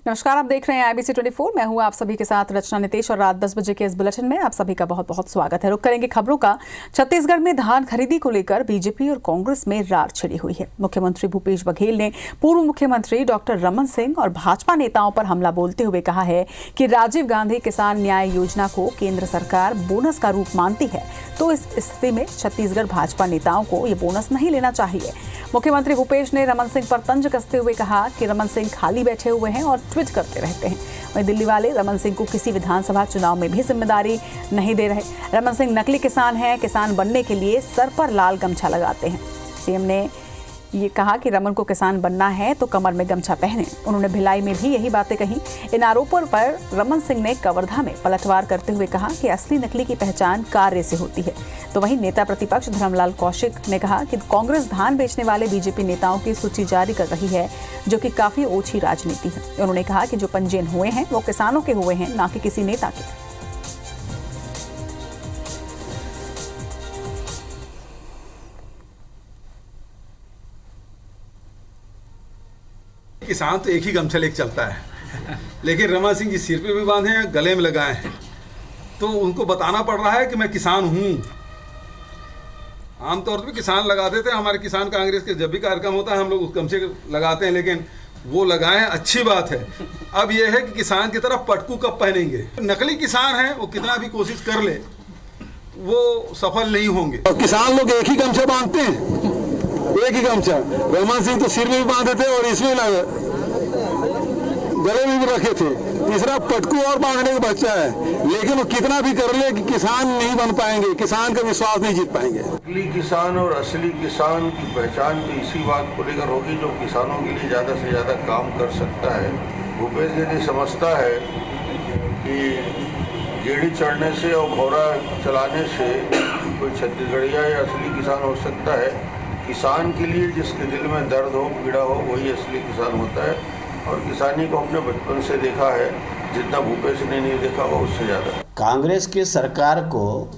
नमस्कार, आप देख रहे हैं IBC 24। मैं हूं आप सभी के साथ रचना नितेश और रात 10 बजे के इस बुलेटिन में आप सभी का बहुत बहुत स्वागत है। रुक करेंगे खबरों का। छत्तीसगढ़ में धान खरीदी को लेकर बीजेपी और कांग्रेस में रार छिड़ी हुई है। मुख्यमंत्री भूपेश बघेल ने पूर्व मुख्यमंत्री डॉक्टर रमन सिंह और भाजपा नेताओं पर हमला बोलते हुए कहा है कि राजीव गांधी किसान न्याय योजना को केंद्र सरकार बोनस का रूप मानती है, तो इस स्थिति में छत्तीसगढ़ भाजपा नेताओं को ये बोनस नहीं लेना चाहिए। मुख्यमंत्री भूपेश ने रमन सिंह पर तंज कसते हुए कहा कि रमन सिंह खाली बैठे हुए हैं और ट्वीट करते रहते हैं। वहीं दिल्ली वाले रमन सिंह को किसी विधानसभा चुनाव में भी जिम्मेदारी नहीं दे रहे। रमन सिंह नकली किसान हैं, किसान बनने के लिए सर पर लाल गमछा लगाते हैं। सीएम ने ये कहा कि रमन को किसान बनना है तो कमर में गमछा पहने। उन्होंने भिलाई में भी यही बातें कही। इन आरोपों पर रमन सिंह ने कवर्धा में पलटवार करते हुए कहा कि असली नकली की पहचान कार्य से होती है। तो वहीं नेता प्रतिपक्ष धर्मलाल कौशिक ने कहा कि कांग्रेस धान बेचने वाले बीजेपी नेताओं की सूची जारी कर रही है, जो कि काफी ओछी राजनीति है। उन्होंने कहा कि जो पंजीयन हुए हैं वो किसानों के हुए हैं, ना कि किसी नेता के। किसान तो एक ही गमछा लेके चलता है, लेकिन रमन सिंह जी सिर पे भी बांधे हैं, गले में लगाए हैं, तो उनको बताना पड़ रहा है कि मैं किसान हूँ। आमतौर पे किसान लगा देते हैं, हमारे किसान कांग्रेस के जब भी कार्यक्रम होता है हम लोग उस गमछे लगाते हैं, लेकिन वो लगाए, अच्छी बात है। अब ये है कि किसान की तरफ पटकू कब पहनेंगे। नकली किसान है, वो कितना भी कोशिश कर ले वो सफल नहीं होंगे। और किसान लोग एक ही गमछा बांधते हैं, एक ही गमछा। रमन सिंह तो सिर में भी बांधे थे और इसमें गले में भी रखे थे। तीसरा पटकू और बांधने का बच्चा है, लेकिन वो कितना भी कर ले कि किसान नहीं बन पाएंगे, किसान का विश्वास नहीं जीत पाएंगे। नकली किसान और असली किसान की पहचान तो इसी बात को लेकर होगी जो किसानों के लिए ज़्यादा से ज़्यादा काम कर सकता है। भूपेश यदि समझता है कि गेड़ी चढ़ने से और घोड़ा चलाने से कोई छत्तीसगढ़िया या असली किसान हो सकता है, किसान के लिए जिसके दिल में दर्द हो, पीड़ा हो, वही असली किसान होता है। और किसानी को अपने बचपन से देखा है, जितना भूपेश ने नहीं देखा हो उससे ज़्यादा। कांग्रेस की सरकार को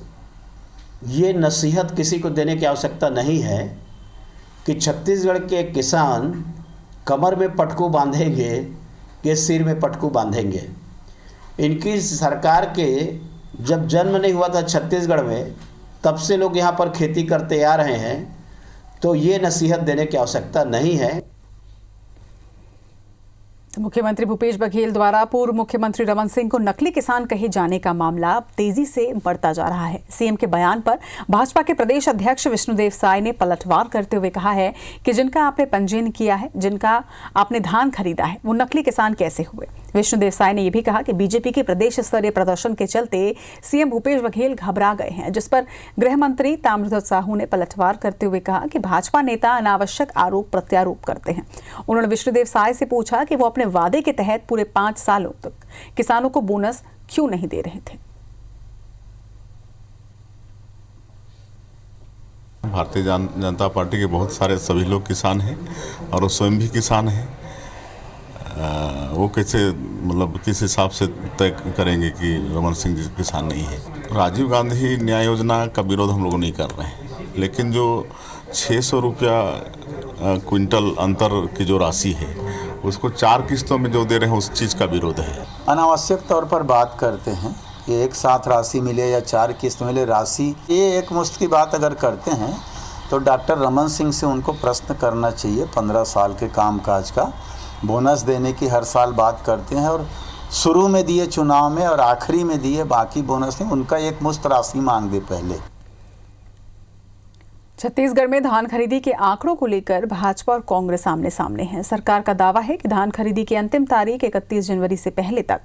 ये नसीहत किसी को देने की आवश्यकता नहीं है कि छत्तीसगढ़ के किसान कमर में पटकू बांधेंगे कि सिर में पटकू बांधेंगे। इनकी सरकार के जब जन्म नहीं हुआ था छत्तीसगढ़ में, तब से लोग यहाँ पर खेती करते आ रहे हैं, तो ये नसीहत देने की आवश्यकता नहीं है। मुख्यमंत्री भूपेश बघेल द्वारा पूर्व मुख्यमंत्री रमन सिंह को नकली किसान कहे जाने का मामला तेजी से बढ़ता जा रहा है। सीएम के बयान पर भाजपा के प्रदेश अध्यक्ष विष्णुदेव साय ने पलटवार करते हुए कहा है कि जिनका आपने पंजीयन किया है, जिनका आपने धान खरीदा है, वो नकली किसान कैसे हुए। विष्णुदेव साय ने यह भी कहा कि बीजेपी के प्रदेश स्तरीय प्रदर्शन के चलते सीएम भूपेश बघेल घबरा गए हैं, जिस पर गृह मंत्री ताम्रध्वज साहू ने पलटवार करते हुए कहा कि भाजपा नेता अनावश्यक आरोप प्रत्यारोप करते हैं। उन्होंने विष्णुदेव साय से पूछा कि वो अपने वादे के तहत पूरे 5 सालों तक किसानों को बोनस क्यों नहीं दे रहे थे। भारतीय जनता पार्टी के बहुत सारे सभी लोग किसान हैं और वो स्वयं भी किसान हैं। वो कैसे मतलब किस हिसाब से तय करेंगे कि रमन सिंह जी किसान नहीं है। राजीव गांधी न्याय योजना का विरोध हम लोग नहीं कर रहे हैं, लेकिन जो 600 रुपया क्विंटल अंतर की जो राशि है उसको 4 किस्तों में जो दे रहे हैं उस चीज़ का विरोध है। अनावश्यक तौर पर बात करते हैं कि एक साथ राशि मिले या 4 किस्त मिले राशि, ये एक मुश्त की बात अगर करते हैं तो डॉक्टर रमन सिंह से उनको प्रश्न करना चाहिए। 15 साल के कामकाज का बोनस देने की हर साल बात करते हैं और शुरू में दिए चुनाव में और आखिरी में दिए, बाकी बोनस नहीं। उनका एक मुश्त राशि मांग दे पहले। छत्तीसगढ़ में धान खरीदी के आंकड़ों को लेकर भाजपा और कांग्रेस आमने सामने हैं। सरकार का दावा है कि धान खरीदी की अंतिम तारीख 31 जनवरी से पहले तक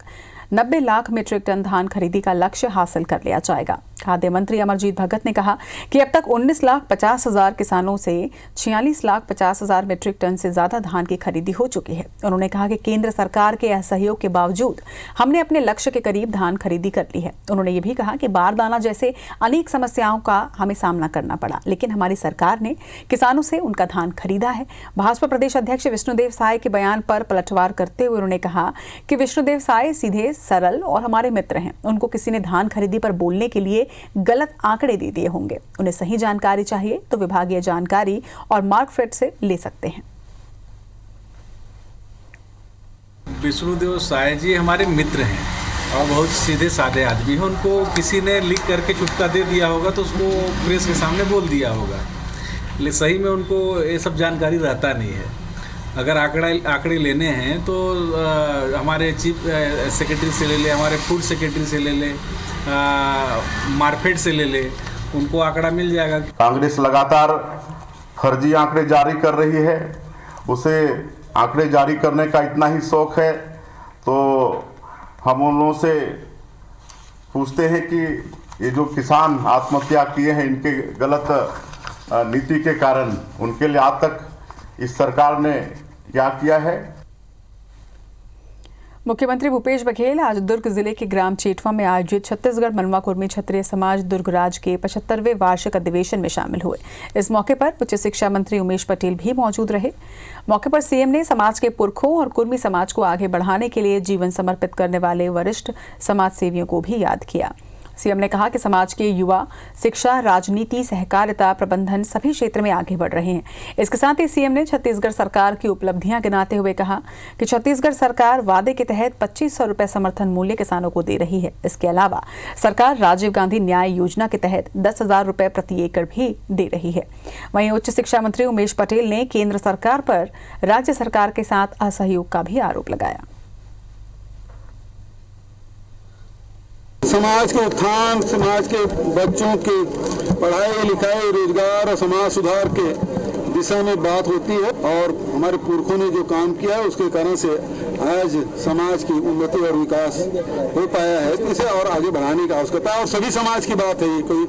90 लाख मीट्रिक टन धान खरीदी का लक्ष्य हासिल कर लिया जाएगा। खाद्य मंत्री अमरजीत भगत ने कहा कि अब तक 19,50,000 किसानों से 46,50,000 मीट्रिक टन से ज्यादा धान की खरीदी हो चुकी है। उन्होंने कहा कि केंद्र सरकार के असहयोग के बावजूद हमने अपने लक्ष्य के करीब धान खरीदी कर ली है। उन्होंने ये भी कहा कि बारदाना जैसे अनेक समस्याओं का हमें सामना करना पड़ा, लेकिन हमारी सरकार ने किसानों से उनका धान खरीदा है। भाजपा प्रदेश अध्यक्ष विष्णुदेव साय के बयान पर पलटवार करते हुए उन्होंने कहा कि विष्णुदेव साय सीधे, सरल और हमारे मित्र हैं। उनको किसी ने धान खरीदी पर बोलने के लिए गलत आंकड़े दे दिए होंगे। उन्हें सही जानकारी चाहिए तो विभागीय जानकारी और मार्कफेड से ले सकते हैं। विष्णुदेव साय जी हमारे मित्र हैं और बहुत सीधे साधे आदमी हैं। उनको किसी ने लिख करके चुटका दे दिया होगा तो उसको प्रेस के सामने बोल दिया होगा, लेकिन सही में उनको ये सब जानकारी रहता नहीं है। अगर आंकड़े लेने हैं तो हमारे चीफ सेक्रेटरी से ले ले, हमारे फूड सेक्रेटरी से ले ले, मार्केट से ले ले, उनको आंकड़ा मिल जाएगा। कांग्रेस लगातार फर्जी आंकड़े जारी कर रही है। उसे आंकड़े जारी करने का इतना ही शौक है तो हम उन लोगों से पूछते हैं कि ये जो किसान आत्महत्या किए हैं इनके गलत नीति के कारण उनके लिए आज तक इस सरकार ने क्या किया है। मुख्यमंत्री भूपेश बघेल आज दुर्ग जिले के ग्राम चेटवा में आयोजित छत्तीसगढ़ मनवा कुर्मी क्षत्रिय समाज दुर्गराज के 75वें वार्षिक अधिवेशन में शामिल हुए। इस मौके पर उच्च शिक्षा मंत्री उमेश पटेल भी मौजूद रहे। मौके पर सीएम ने समाज के पुरखों और कुर्मी समाज को आगे बढ़ाने के लिए जीवन समर्पित करने वाले वरिष्ठ समाज सेवियों को भी याद किया। सीएम ने कहा कि समाज के युवा शिक्षा, राजनीति, सहकारिता, प्रबंधन सभी क्षेत्र में आगे बढ़ रहे हैं। इसके साथ ही सीएम ने छत्तीसगढ़ सरकार की उपलब्धियां गिनाते हुए कहा कि छत्तीसगढ़ सरकार वादे के तहत 2500 रुपये समर्थन मूल्य किसानों को दे रही है। इसके अलावा सरकार राजीव गांधी न्याय योजना के तहत 10,000 रुपये प्रति एकड़ भी दे रही है। वहीं उच्च शिक्षा मंत्री उमेश पटेल ने केंद्र सरकार पर राज्य सरकार के साथ असहयोग का भी आरोप लगाया। समाज के उत्थान, समाज के बच्चों के पढ़ाई लिखाई, रोजगार और समाज सुधार के दिशा में बात होती है और हमारे पुरखों ने जो काम किया है उसके कारण से आज समाज की उन्नति और विकास हो पाया है। इसे और आगे बढ़ाने की आवश्यकता है और सभी समाज की बात है, ये कोई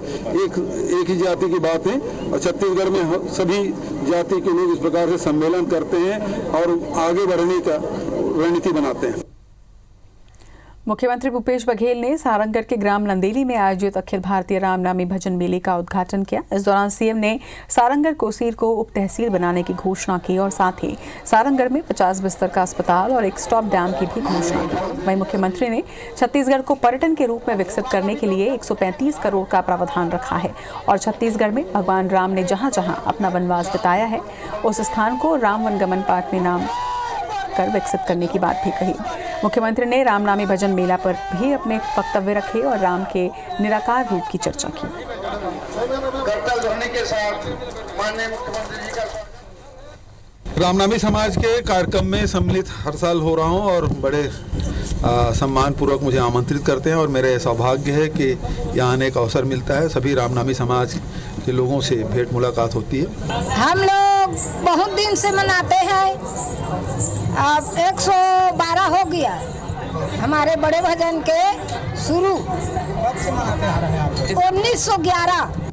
एक ही जाति की बात है। और छत्तीसगढ़ में सभी जाति के लोग इस प्रकार से सम्मेलन करते हैं और आगे बढ़ने का रणनीति बनाते हैं। मुख्यमंत्री भूपेश बघेल ने सारंगढ़ के ग्राम नंदेली में आयोजित अखिल भारतीय रामनामी भजन मेले का उद्घाटन किया। इस दौरान सीएम ने सारंगढ़ कोसीर को उप तहसील बनाने की घोषणा की और साथ ही सारंगढ़ में 50 बिस्तर का अस्पताल और एक स्टॉप डैम की भी घोषणा की। वहीं मुख्यमंत्री ने छत्तीसगढ़ को पर्यटन के रूप में विकसित करने के लिए 135 करोड़ का प्रावधान रखा है और छत्तीसगढ़ में भगवान राम ने जहाँ जहाँ अपना वनवास बिताया है उस स्थान को राम वनगमन पाठ में नाम कर विकसित करने की बात भी कही। मुख्यमंत्री ने रामनामी भजन मेला पर भी अपने वक्तव्य रखे और राम के निराकार रूप की चर्चा की। रामनामी समाज के कार्यक्रम में सम्मिलित हर साल हो रहा हूं और बड़े सम्मान पूर्वक मुझे आमंत्रित करते हैं और मेरे सौभाग्य है कि यहाँ आने का अवसर मिलता है। सभी रामनामी समाज के लोगों से भेंट मुलाकात होती है। हम लोग बहुत दिन से मनाते हैं, अब 112 हो गया हमारे बड़े भजन के शुरू 1911।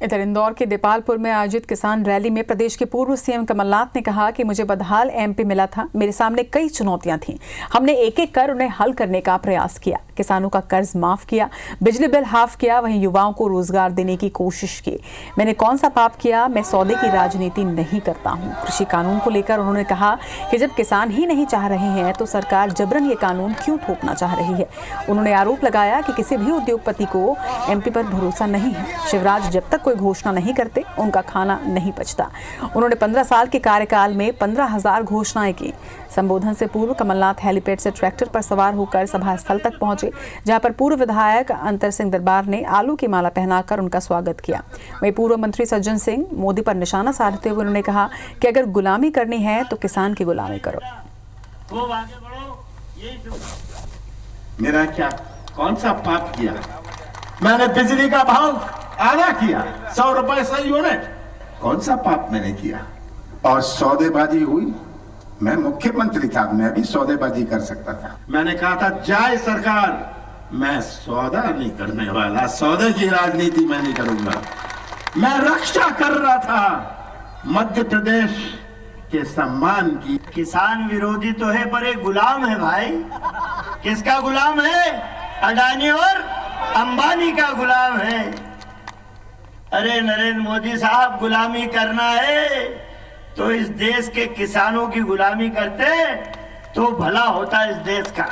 इधर इंदौर के देपालपुर में आयोजित किसान रैली में प्रदेश के पूर्व सीएम कमलनाथ ने कहा कि मुझे बदहाल एमपी मिला था, मेरे सामने कई चुनौतियां थीं, हमने एक एक कर उन्हें हल करने का प्रयास किया, किसानों का कर्ज माफ किया, बिजली बिल हाफ किया, वहीं युवाओं को रोजगार देने की कोशिश की। मैंने कौन सा पाप किया? मैं सौदे की राजनीति नहीं करता हूँ। कृषि कानून को लेकर उन्होंने कहा कि जब किसान ही नहीं चाह रहे हैं तो सरकार जबरन ये कानून क्यों थोपना चाह रही है। उन्होंने आरोप लगाया कि किसी भी उद्योगपति को एमपी पर भरोसा नहीं है। शिवराज जब तक घोषणा नहीं करते उनका खाना नहीं पचता। उन्होंने 15 साल के कार्यकाल में 15,000 घोषणाएं की। संबोधन से पूर्व कमलनाथ हेलीपैड से ट्रैक्टर पर सवार होकर सभा स्थल तक पहुंचे, जहां पर पूर्व विधायक अंतर सिंह दरबार ने आलू की माला पहनाकर उनका स्वागत किया। वहीं पूर्व मंत्री सज्जन सिंह मोदी पर निशाना साधते हुए उन्होंने कहा कि अगर गुलामी करनी है तो किसान की गुलामी करो। मेरा क्या कौन सा पाप किया? मैंने बिजली का भाव आधा किया, 100 रुपए से यूनिट, कौन सा पाप मैंने किया? और सौदेबाजी हुई, मैं मुख्यमंत्री था, मैं भी सौदेबाजी कर सकता था। मैंने कहा था जय सरकार, मैं सौदा नहीं करने वाला, सौदे की राजनीति मैं नहीं करूंगा। मैं रक्षा कर रहा था मध्य प्रदेश के सम्मान की। किसान विरोधी तो है पर एक गुलाम है भाई। किसका गुलाम है? अडानी और अंबानी का गुलाम है। अरे नरेंद्र मोदी साहब, गुलामी करना है तो इस देश के किसानों की गुलामी करते तो भला होता इस देश का।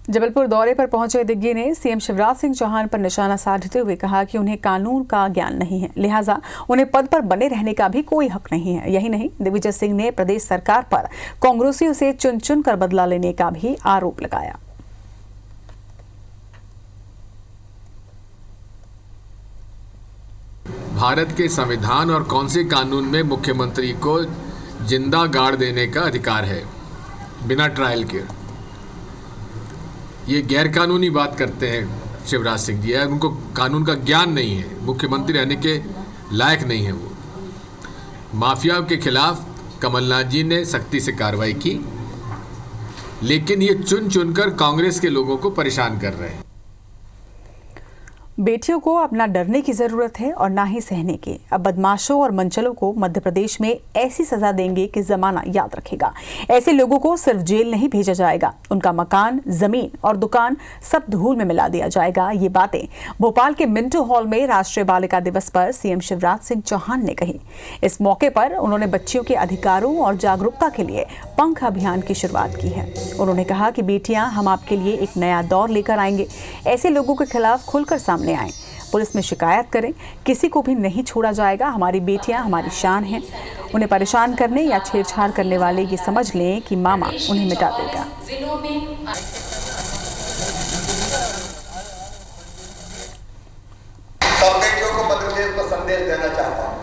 जबलपुर दौरे पर पहुंचे दिग्गी ने सीएम शिवराज सिंह चौहान पर निशाना साधते हुए कहा कि उन्हें कानून का ज्ञान नहीं है, लिहाजा उन्हें पद पर बने रहने का भी कोई हक नहीं है। यही नहीं, दिग्विजय सिंह ने प्रदेश सरकार पर कांग्रेसियों से चुन चुन कर बदला लेने का भी आरोप लगाया। भारत के संविधान और कौन से कानून में मुख्यमंत्री को जिंदा गाड़ देने का अधिकार है बिना ट्रायल के? ये गैर कानूनी बात करते हैं शिवराज सिंह जी। उनको कानून का ज्ञान नहीं है, मुख्यमंत्री रहने के लायक नहीं है वो। माफिया के खिलाफ कमलनाथ जी ने सख्ती से कार्रवाई की, लेकिन ये चुन चुनकर कांग्रेस के लोगों को परेशान कर रहे हैं। बेटियों को अब ना डरने की जरूरत है और ना ही सहने की। अब बदमाशों और मंचलों को मध्य प्रदेश में ऐसी सजा देंगे कि जमाना याद रखेगा। ऐसे लोगों को सिर्फ जेल नहीं भेजा जाएगा, उनका मकान, जमीन और दुकान सब धूल में मिला दिया जाएगा। ये बातें भोपाल के मिंटो हॉल में राष्ट्रीय बालिका दिवस पर सीएम शिवराज सिंह चौहान ने कही। इस मौके पर उन्होंने बच्चियों के अधिकारों और जागरूकता के लिए पंख अभियान की शुरुआत की है। उन्होंने कहा कि बेटियां, हम आपके लिए एक नया दौर लेकर आएंगे। ऐसे लोगों के खिलाफ खुलकर सामने आए, पुलिस में शिकायत करें, किसी को भी नहीं छोड़ा जाएगा। हमारी बेटियां हमारी शान हैं। उन्हें परेशान करने या छेड़छाड़ करने वाले ये समझ लें कि मामा उन्हें मिटा देगा। सब बेटियों को मध्य प्रदेश को संदेश देना चाहता हूँ,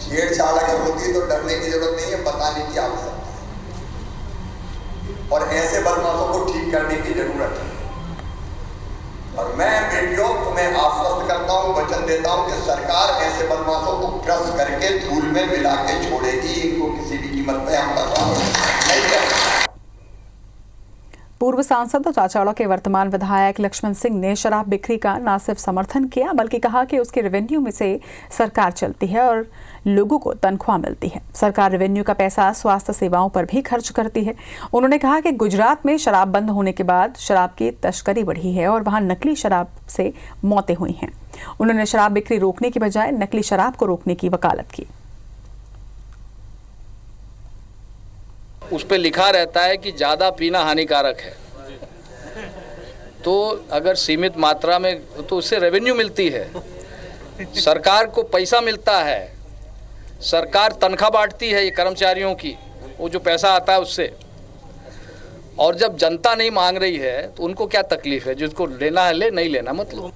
छेड़छाड़ अगर होती है तो डरने की जरूरत नहीं है, बताने की आवश्यकता है और ऐसे बदमाशों को ठीक करने की जरूरत है। और मैं बेटियों तुम्हें आश्वस्त करता हूं, वचन देता हूं कि सरकार ऐसे बदमाशों को क्रश करके धूल में मिला के छोड़ेगी। इनको किसी भी कीमत पे हम बर्दाश्त नहीं करेंगे। पूर्व सांसद और चाचाड़ा के वर्तमान विधायक लक्ष्मण सिंह ने शराब बिक्री का न सिर्फ समर्थन किया, बल्कि कहा कि उसके रेवेन्यू में से सरकार चलती है और लोगों को तनख्वाह मिलती है। सरकार रेवेन्यू का पैसा स्वास्थ्य सेवाओं पर भी खर्च करती है। उन्होंने कहा कि गुजरात में शराब बंद होने के बाद शराब की तस्करी बढ़ी है और वहां नकली शराब से मौतें हुई हैं। उन्होंने शराब बिक्री रोकने की बजाय नकली शराब को रोकने की वकालत की। उस पे लिखा रहता है कि ज़्यादा पीना हानिकारक है, तो अगर सीमित मात्रा में तो उससे रेवेन्यू मिलती है, सरकार को पैसा मिलता है, सरकार तनख्वाह बांटती है ये कर्मचारियों की, वो जो पैसा आता है उससे। और जब जनता नहीं मांग रही है तो उनको क्या तकलीफ है? जिसको लेना है ले, नहीं लेना मत लो।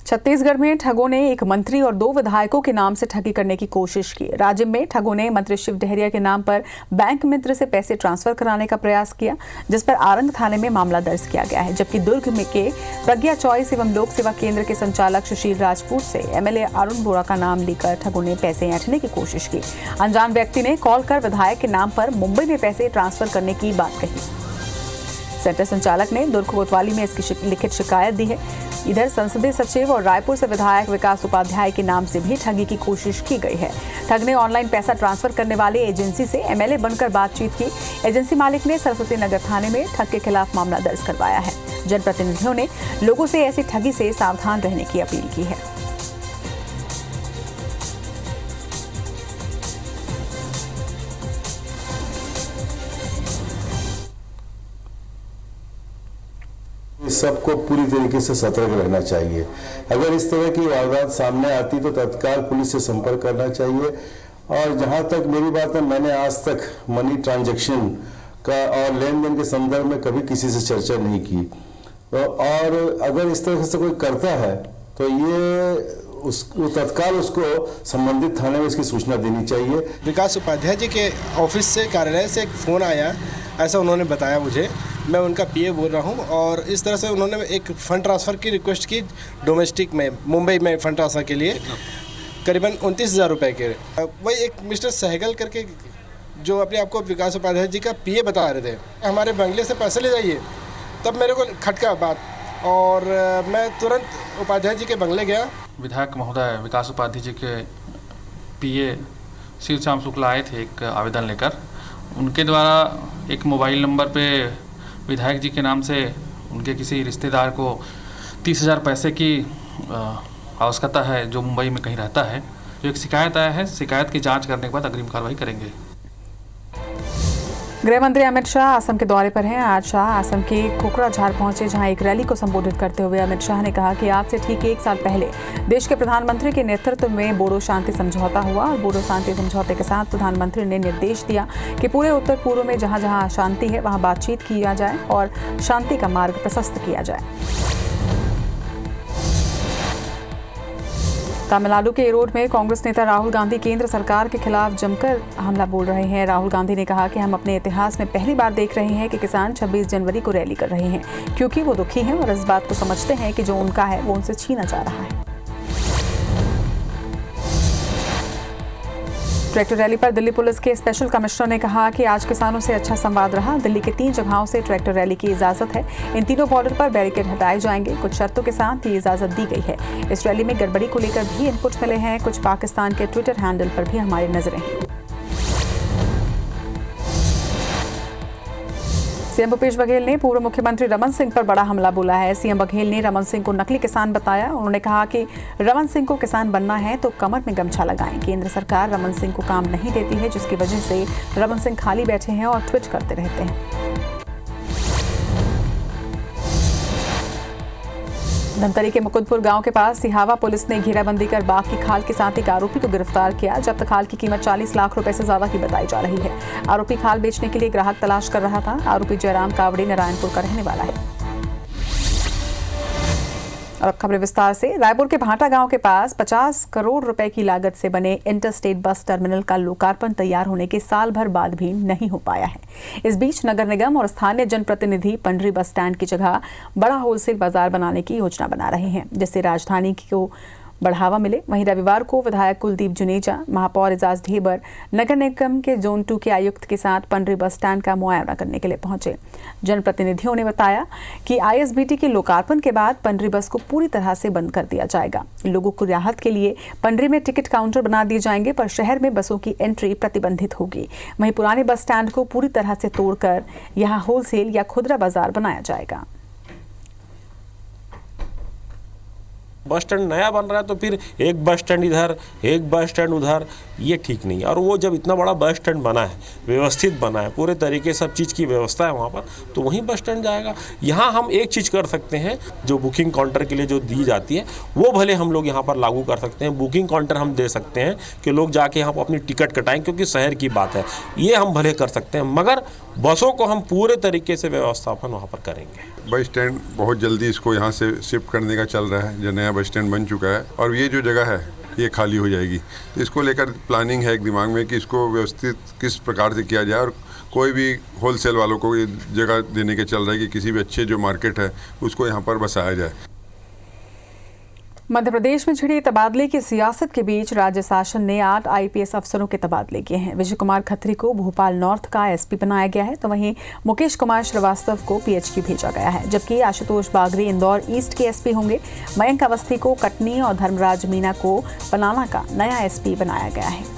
छत्तीसगढ़ में ठगों ने एक मंत्री और 2 विधायकों के नाम से ठगी करने की कोशिश की। राज्य में ठगों ने मंत्री शिव डहरिया के नाम पर बैंक मित्र से पैसे ट्रांसफर कराने का प्रयास किया, जिस पर आरंग थाने में मामला दर्ज किया गया है। जबकि दुर्ग में के प्रज्ञा चॉइस एवं लोक सेवा केंद्र के संचालक सुशील राजपूत से एमएलए अरुण बोरा का नाम लेकर ठगों ने पैसे ऐंठने की कोशिश की। अनजान व्यक्ति ने कॉल कर विधायक के नाम पर मुंबई में पैसे ट्रांसफर करने की बात कही। सेंटर संचालक ने दुर्ग कोतवाली में इसकी लिखित शिकायत दी है। इधर संसदीय सचिव और रायपुर से विधायक विकास उपाध्याय के नाम से भी ठगी की कोशिश की गई है। ठग ने ऑनलाइन पैसा ट्रांसफर करने वाले एजेंसी से एमएलए बनकर बातचीत की। एजेंसी मालिक ने सरस्वती नगर थाने में ठग के खिलाफ मामला दर्ज करवाया है। जनप्रतिनिधियों ने लोगों से ऐसी ठगी से सावधान रहने की अपील की है। सबको पूरी तरीके से सतर्क रहना चाहिए। अगर इस तरह की वारदात सामने आती तो तत्काल पुलिस से संपर्क करना चाहिए। और जहां तक मेरी बात है, मैंने आज तक मनी ट्रांजैक्शन का और लेन देन के संदर्भ में कभी किसी से चर्चा नहीं की। और अगर इस तरह से कोई करता है तो ये तत्काल उसको संबंधित थाने में इसकी सूचना देनी चाहिए। विकास उपाध्याय जी के ऑफिस से, कार्यालय से एक फ़ोन आया, ऐसा उन्होंने बताया मुझे। मैं उनका पीए बोल रहा हूं और इस तरह से उन्होंने एक फ़ंड ट्रांसफ़र की रिक्वेस्ट की डोमेस्टिक में, मुंबई में फ़ंड ट्रांसफ़र के लिए करीबन 29,000 रुपये के। वही एक मिस्टर सहगल करके जो अपने आप को विकास उपाध्याय जी का पीए बता रहे थे, हमारे बंगले से पैसे ले जाइए। तब मेरे को खटका बात और मैं तुरंत उपाध्याय जी के बंगले गया। विधायक महोदय विकास उपाध्याय जी के पीए शिव श्याम शुक्ला आए थे एक आवेदन लेकर। उनके द्वारा एक मोबाइल नंबर पे विधायक जी के नाम से उनके किसी रिश्तेदार को 30,000 पैसे की आवश्यकता है, जो मुंबई में कहीं रहता है। जो एक शिकायत आया है, शिकायत की जांच करने के बाद अग्रिम कार्रवाई करेंगे। गृह मंत्री अमित शाह असम के दौरे पर हैं। आज शाह असम के कोकराझार पहुंचे, जहां एक रैली को संबोधित करते हुए अमित शाह ने कहा कि आज से ठीक 1 साल पहले देश के प्रधानमंत्री के नेतृत्व में बोडो शांति समझौता हुआ और बोडो शांति समझौते के साथ प्रधानमंत्री ने निर्देश दिया कि पूरे उत्तर पूर्व में जहां जहां अशांति है वहां बातचीत किया जाए और शांति का मार्ग प्रशस्त किया जाए। तमिलनाडु के इरोड में कांग्रेस नेता राहुल गांधी केंद्र सरकार के खिलाफ जमकर हमला बोल रहे हैं। राहुल गांधी ने कहा कि हम अपने इतिहास में पहली बार देख रहे हैं कि किसान 26 जनवरी को रैली कर रहे हैं, क्योंकि वो दुखी हैं और इस बात को समझते हैं कि जो उनका है वो उनसे छीना जा रहा है। ट्रैक्टर रैली पर दिल्ली पुलिस के स्पेशल कमिश्नर ने कहा कि आज किसानों से अच्छा संवाद रहा। दिल्ली के 3 जगहों से ट्रैक्टर रैली की इजाजत है। इन तीनों बॉर्डर पर बैरिकेड हटाए जाएंगे। कुछ शर्तों के साथ ये इजाजत दी गई है। इस रैली में गड़बड़ी को लेकर भी इनपुट मिले हैं। कुछ पाकिस्तान के ट्विटर हैंडल पर भी हमारी नजरें हैं। सीएम भूपेश बघेल ने पूर्व मुख्यमंत्री रमन सिंह पर बड़ा हमला बोला है। सीएम बघेल ने रमन सिंह को नकली किसान बताया। उन्होंने कहा कि रमन सिंह को किसान बनना है तो कमर में गमछा लगाएं। केंद्र सरकार रमन सिंह को काम नहीं देती है, जिसकी वजह से रमन सिंह खाली बैठे हैं और ट्वीट करते रहते हैं। धमतरी के मुकुंदपुर गांव के पास सिहावा पुलिस ने घेराबंदी कर बाघ की खाल के साथ एक आरोपी को गिरफ्तार किया। जब्त खाल की कीमत 40 लाख रुपए से ज्यादा की बताई जा रही है। आरोपी खाल बेचने के लिए ग्राहक तलाश कर रहा था। आरोपी जयराम कावड़े नारायणपुर का रहने वाला है। और अब खबरें विस्तार से। रायपुर के भाटा गांव के पास 50 करोड़ रुपए की लागत से बने इंटरस्टेट बस टर्मिनल का लोकार्पण तैयार होने के साल भर बाद भी नहीं हो पाया है। इस बीच नगर निगम और स्थानीय जनप्रतिनिधि पंडरी बस स्टैंड की जगह बड़ा होलसेल बाजार बनाने की योजना बना रहे हैं, जिससे राजधानी को बढ़ावा मिले। वहीं रविवार को विधायक कुलदीप जुनेजा, महापौर एजाज ढेबर, नगर निगम के जोन 2 के आयुक्त के साथ पंडरी बस स्टैंड का मुआयना करने के लिए पहुंचे। जनप्रतिनिधियों ने बताया कि आईएसबीटी के लोकार्पण के बाद पंडरी बस को पूरी तरह से बंद कर दिया जाएगा। लोगों को राहत के लिए पंडरी में टिकट काउंटर बना दिए जाएंगे, पर शहर में बसों की एंट्री प्रतिबंधित होगी। वहीं पुराने बस स्टैंड को पूरी तरह से तोड़कर यहाँ होलसेल या खुदरा बाजार बनाया जाएगा। बस स्टैंड नया बन रहा है तो फिर एक बस स्टैंड इधर एक बस स्टैंड उधर, ये ठीक नहीं है। और वो जब इतना बड़ा बस स्टैंड बना है, व्यवस्थित बना है, पूरे तरीके सब चीज़ की व्यवस्था है वहाँ पर, तो वहीं बस स्टैंड जाएगा। यहाँ हम एक चीज़ कर सकते हैं, जो बुकिंग काउंटर के लिए जो दी जाती है वो भले हम लोग यहाँ पर लागू कर सकते हैं। बुकिंग काउंटर हम दे सकते हैं कि लोग जाके यहाँ पर अपनी टिकट कटाएं, क्योंकि शहर की बात है, ये हम भले कर सकते हैं, मगर बसों को हम पूरे तरीके से व्यवस्थापन वहाँ पर करेंगे। बस स्टैंड बहुत जल्दी इसको यहाँ से शिफ्ट करने का चल रहा है। जो नया बस स्टैंड बन चुका है और ये जो जगह है ये खाली हो जाएगी। तो इसको लेकर प्लानिंग है एक दिमाग में कि इसको व्यवस्थित किस प्रकार से किया जाए, और कोई भी होलसेल वालों को ये जगह देने के चल रहा है कि किसी भी अच्छे जो मार्केट है उसको यहाँ पर बसाया जाए। मध्य प्रदेश में छिड़ी तबादले की सियासत के बीच राज्य शासन ने 8 आईपीएस अफसरों के तबादले किए हैं। विजय कुमार खत्री को भोपाल नॉर्थ का एसपी बनाया गया है, तो वहीं मुकेश कुमार श्रीवास्तव को पीएचक्यू भेजा गया है, जबकि आशुतोष बागरी इंदौर ईस्ट के एसपी होंगे। मयंक अवस्थी को कटनी और धर्मराज मीना को पलाना का नया एसपी बनाया गया है।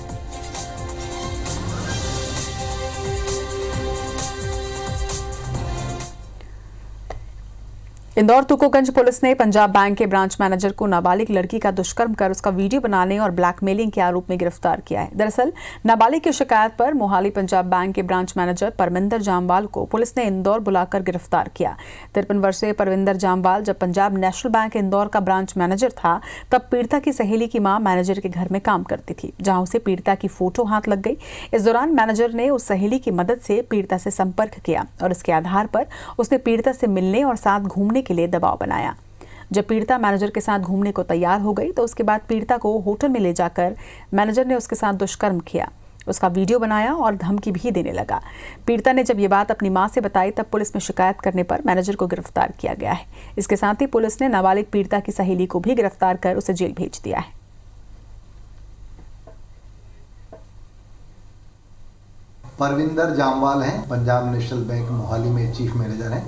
इंदौर तुकोगंज पुलिस ने पंजाब बैंक के ब्रांच मैनेजर को नाबालिग लड़की का दुष्कर्म कर उसका वीडियो बनाने और ब्लैकमेलिंग के आरोप में गिरफ्तार किया है। दरअसल नाबालिग की शिकायत पर मोहाली पंजाब बैंक के ब्रांच मैनेजर परविंदर जामवाल को पुलिस ने इंदौर बुलाकर गिरफ्तार किया। 53 वर्षीय परविंदर जामवाल जब पंजाब नेशनल बैंक इंदौर का ब्रांच मैनेजर था, तब पीड़िता की सहेली की मां मैनेजर के घर में काम करती थी, जहां उसे पीड़िता की फोटो हाथ लग गई। इस दौरान मैनेजर ने उस सहेली की मदद से पीड़िता से संपर्क किया और इसके आधार पर उसने पीड़िता से मिलने और साथ घूमने के लिए बनाया। जब पीड़िता मैनेजर के साथ घूमने को तैयार हो गई, तो उसके बाद पीड़िता को होटल में ले जाकर मैनेजर ने उसके साथ दुष्कर्म किया, उसका वीडियो बनाया और धमकी भी देने लगा। पीड़िता ने जब ये बात अपनी मां से बताई, तब पुलिस में शिकायत करने पर मैनेजर को गिरफ्तार किया गया है। इसके साथ ही पुलिस ने नाबालिग पीड़िता की सहेली को भी गिरफ्तार कर उसे जेल भेज दिया है। परविंदर जामवाल हैं, पंजाब नेशनल बैंक मोहाली में चीफ मैनेजर हैं।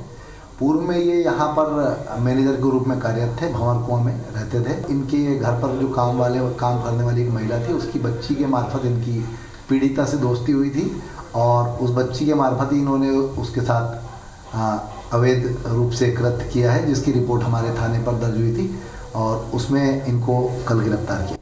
पूर्व में ये यहाँ पर मैनेजर के रूप में कार्यरत थे, भंवर कुआं में रहते थे। इनके घर पर जो काम करने वाली एक महिला थी, उसकी बच्ची के मार्फत इनकी पीड़िता से दोस्ती हुई थी और उस बच्ची के मार्फत ही इन्होंने उसके साथ अवैध रूप से कृत्य किया है, जिसकी रिपोर्ट हमारे थाने पर दर्ज हुई थी और उसमें इनको कल गिरफ्तार किया।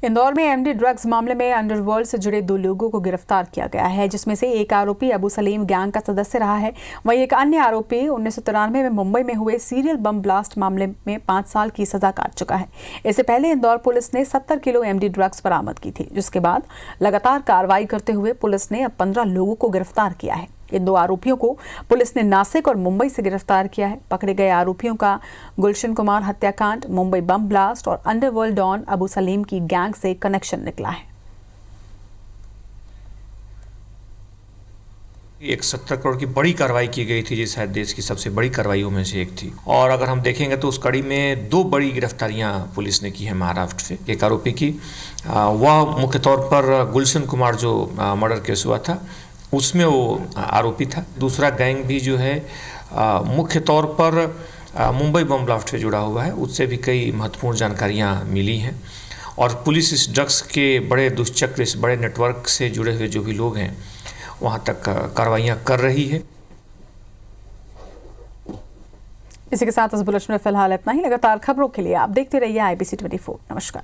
इंदौर में एमडी ड्रग्स मामले में अंडरवर्ल्ड से जुड़े 2 लोगों को गिरफ्तार किया गया है, जिसमें से एक आरोपी अबू सलीम गैंग का सदस्य रहा है। वहीं एक अन्य आरोपी 1993 में मुंबई में हुए सीरियल बम ब्लास्ट मामले में 5 साल की सजा काट चुका है। इससे पहले इंदौर पुलिस ने 70 किलो एमडी ड्रग्स बरामद की थी, जिसके बाद लगातार कार्रवाई करते हुए पुलिस ने अब 15 लोगों को गिरफ्तार किया है। इन 2 आरोपियों को पुलिस ने नासिक और मुंबई से गिरफ्तार किया है। पकड़े गए आरोपियों का गुलशन कुमार हत्याकांड, मुंबई बम ब्लास्ट और अंडरवर्ल्ड डॉन अबू सलीम की गैंग से कनेक्शन निकला है। एक 70 करोड़ की बड़ी कार्रवाई की गई थी, जो शायद देश की सबसे बड़ी कार्रवाइयों में से एक थी। और अगर हम देखेंगे तो उस कड़ी में 2 बड़ी गिरफ्तारियां पुलिस ने की है महाराष्ट्र से। एक आरोपी की वह मुख्य तौर पर गुलशन कुमार जो मर्डर केस हुआ था उसमें वो आरोपी था। दूसरा गैंग भी जो है मुख्य तौर पर मुंबई बम ब्लास्ट से जुड़ा हुआ है, उससे भी कई महत्वपूर्ण जानकारियां मिली हैं। और पुलिस इस ड्रग्स के बड़े दुष्चक्र, इस बड़े नेटवर्क से जुड़े हुए जो भी लोग हैं वहां तक कार्रवाइयां कर रही है। इसी के साथ इस बुलेटिन में फिलहाल इतना ही। लगातार खबरों के लिए आप देखते रहिए IBC 24। नमस्कार।